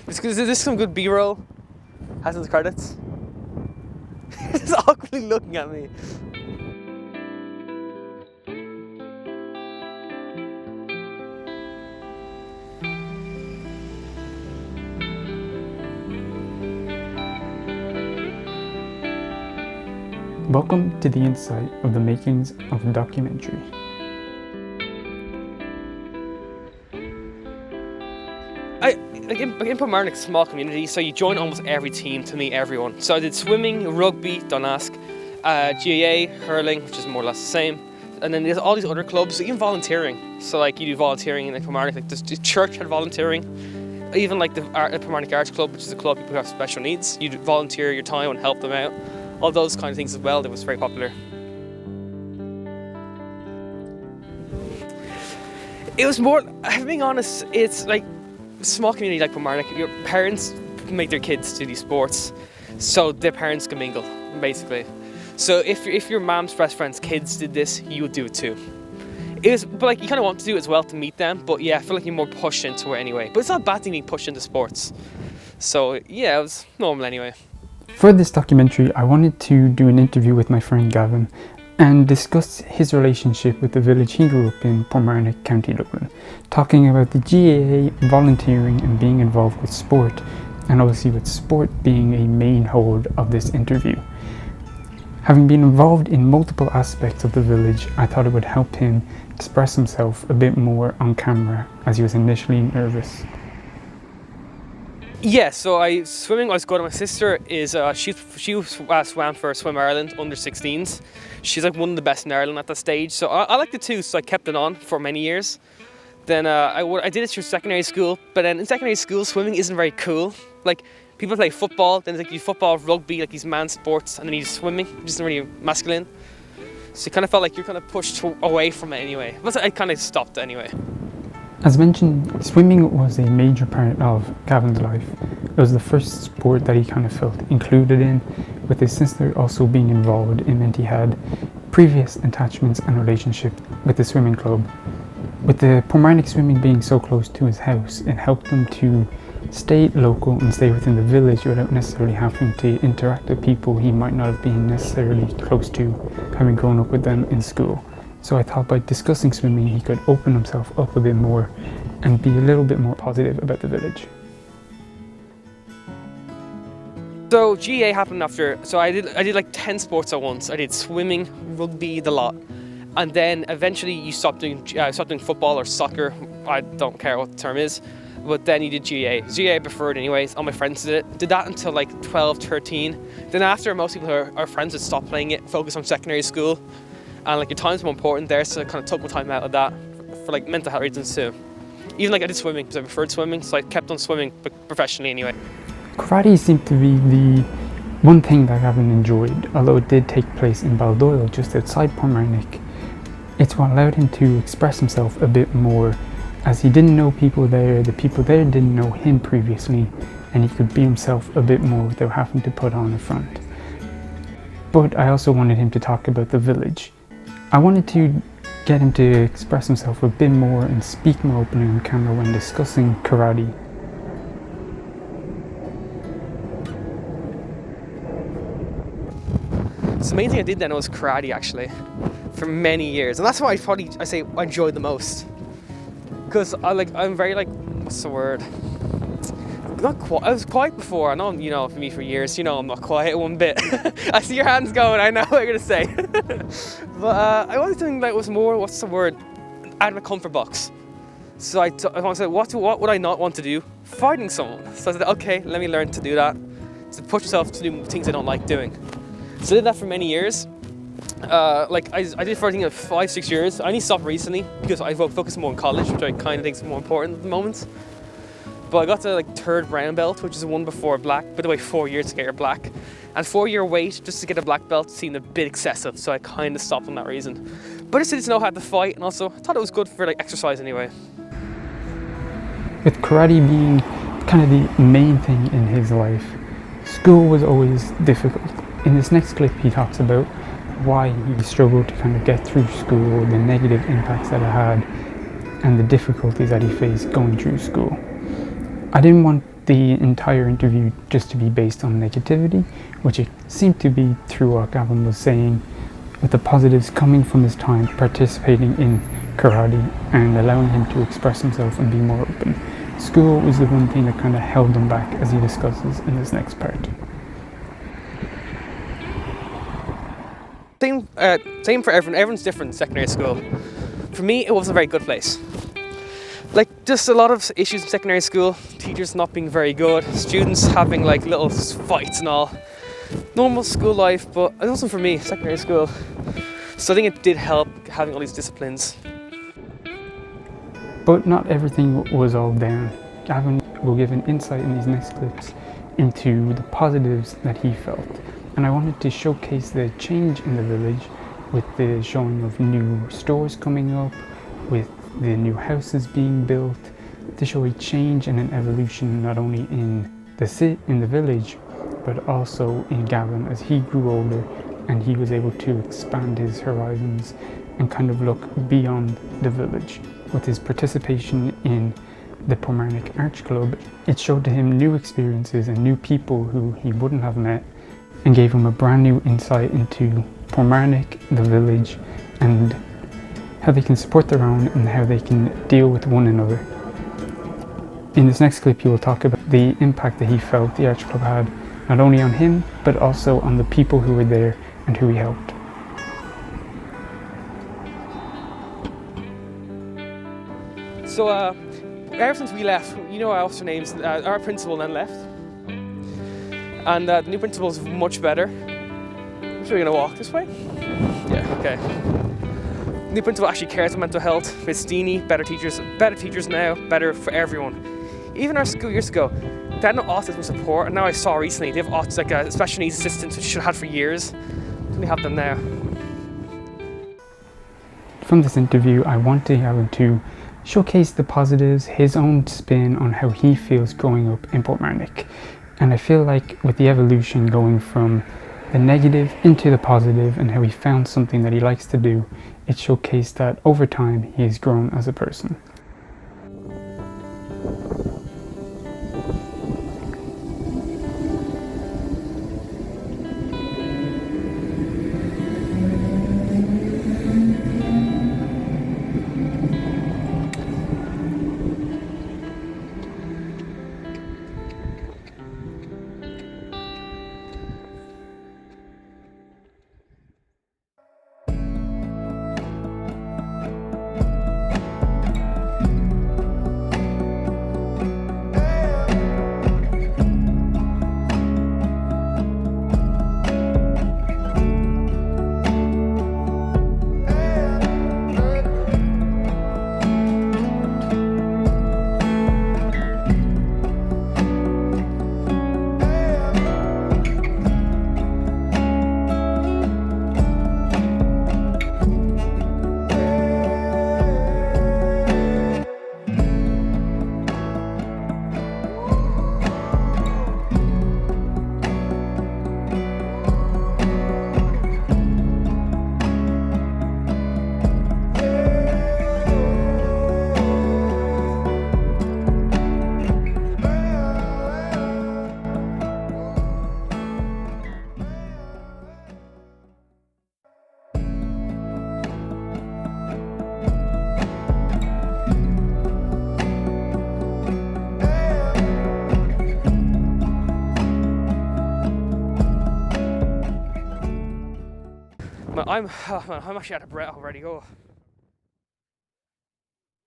Is this some good B-roll? Has the credits? He's awkwardly looking at me. Welcome to the insight of the makings of a documentary. In Kilmarnock, small community, so you join almost every team to meet everyone. So I did swimming, rugby, don't ask, GAA, hurling, which is more or less the same. And then there's all these other clubs, so even volunteering. So like you do volunteering in Kilmarnock, like the church had volunteering. Even like the Kilmarnock Arts Club, which is a club of people who have special needs. You volunteer your time and help them out. All those kind of things as well, that was very popular. It was more, if I'm being honest, it's like a small community like Kilmarnock. Your parents make their kids do these sports, so their parents can mingle, basically. So if your mom's best friend's kids did this, you would do it too. But like you kind of want to do it as well to meet them, but yeah, I feel like you're more pushed into it anyway. But it's not a bad thing being pushed into sports. So yeah, it was normal anyway. For this documentary, I wanted to do an interview with my friend Gavin and discuss his relationship with the village he grew up in, Kilmarnock, County Dublin, talking about the GAA, volunteering and being involved with sport, and obviously with sport being a main hold of this interview. Having been involved in multiple aspects of the village, I thought it would help him express himself a bit more on camera as he was initially nervous. Yeah, so swimming, I was going to my sister is, she swam for Swim Ireland under 16s. She's like one of the best in Ireland at that stage. So I liked it too, so I kept it on for many years. Then I did it through secondary school, but then in secondary school, swimming isn't very cool. Like, people play football, then like you football, rugby, like these man sports, and then you do swimming, which isn't really masculine. So you kind of felt like you're kind of pushed away from it anyway. But I kind of stopped anyway. As mentioned, swimming was a major part of Gavin's life. It was the first sport that he kind of felt included in, with his sister also being involved. It meant he had previous attachments and relationship with the swimming club. With the Kilmarnock swimming being so close to his house, it helped him to stay local and stay within the village without necessarily having to interact with people he might not have been necessarily close to, having grown up with them in school. So I thought by discussing swimming, he could open himself up a bit more and be a little bit more positive about the village. So GAA happened after, so I did like 10 sports at once. I did swimming, rugby, the lot. And then eventually you stopped doing football or soccer. I don't care what the term is. But then you did GAA. GAA I preferred anyways. All my friends did it. Did that until like 12, 13. Then after, most people who are friends would stop playing it, focus on secondary school. And like your time's more important there, so I kind of took my time out of that for like mental health reasons too. Even like I did swimming because I preferred swimming, so I kept on swimming professionally anyway. Karate seemed to be the one thing that Gavin enjoyed, although it did take place in Baldoyle, just outside Kilmarnock. It's what allowed him to express himself a bit more, as he didn't know people there, the people there didn't know him previously, and he could be himself a bit more without having to put on a front. But I also wanted him to talk about the village. I wanted to get him to express himself a bit more and speak more openly on camera when discussing karate. So the main thing I did then was karate actually, for many years. And that's why I say I enjoyed the most. Because I'm very like, what's the word? I was quiet before. I know, for me for years, I'm not quiet one bit. I see your hands going, I know what you're gonna say. But I wanted something that was more, what's the word? Out of my comfort box. So I wanted to say, what would I not want to do? Fighting someone. So I said, okay, let me learn to do that. To push yourself to do things I don't like doing. So I did that for many years. I did for I think 5-6 years. I only stopped recently because I focused more on college, which I kind of think is more important at the moment. But I got to like 3rd brown belt, which is the one before black, but it wait 4 years to get your black. And 4-year wait just to get a black belt seemed a bit excessive, so I kind of stopped on that reason. But I just didn't know how to fight, and also I thought it was good for like exercise anyway. With karate being kind of the main thing in his life, school was always difficult. In this next clip, he talks about why he struggled to kind of get through school, the negative impacts that it had, and the difficulties that he faced going through school. I didn't want the entire interview just to be based on negativity, which it seemed to be through what Gavin was saying, with the positives coming from his time participating in karate and allowing him to express himself and be more open. School was the one thing that kind of held him back, as he discusses in this next part. Same for everyone. Everyone's different in secondary school. For me, it wasn't a very good place. Like, just a lot of issues in secondary school. Teachers not being very good. Students having like little fights and all. Normal school life, but it wasn't for me, secondary school. So I think it did help having all these disciplines. But not everything was all down. Gavin will give an insight in these next clips into the positives that he felt. And I wanted to showcase the change in the village with the showing of new stores coming up, with the new houses being built, to show a change and an evolution not only in the village, but also in Gavin as he grew older and he was able to expand his horizons and kind of look beyond the village. With his participation in the Pormarnock Arch Club, it showed to him new experiences and new people who he wouldn't have met, and gave him a brand new insight into Pormarnock, the village, and how they can support their own and how they can deal with one another. In this next clip, he will talk about the impact that he felt the Arch Club had, not only on him, but also on the people who were there and who he helped. So, ever since we left, you know, what's her name's, our principal then left. And the new principal is much better. So we're gonna walk this way? Yeah, okay. The new principal actually cares about mental health. Miss Steenie, better teachers now, better for everyone. Even our school years ago, they had no autism support, and now I saw recently they have like a special needs assistants, which should have had for years. We have them now. From this interview, I wanted Gavin to showcase the positives, his own spin on how he feels growing up in Portmarnock. And I feel like with the evolution going from the negative into the positive and how he found something that he likes to do, it showcased that over time he has grown as a person. I'm actually out of breath already. Oh.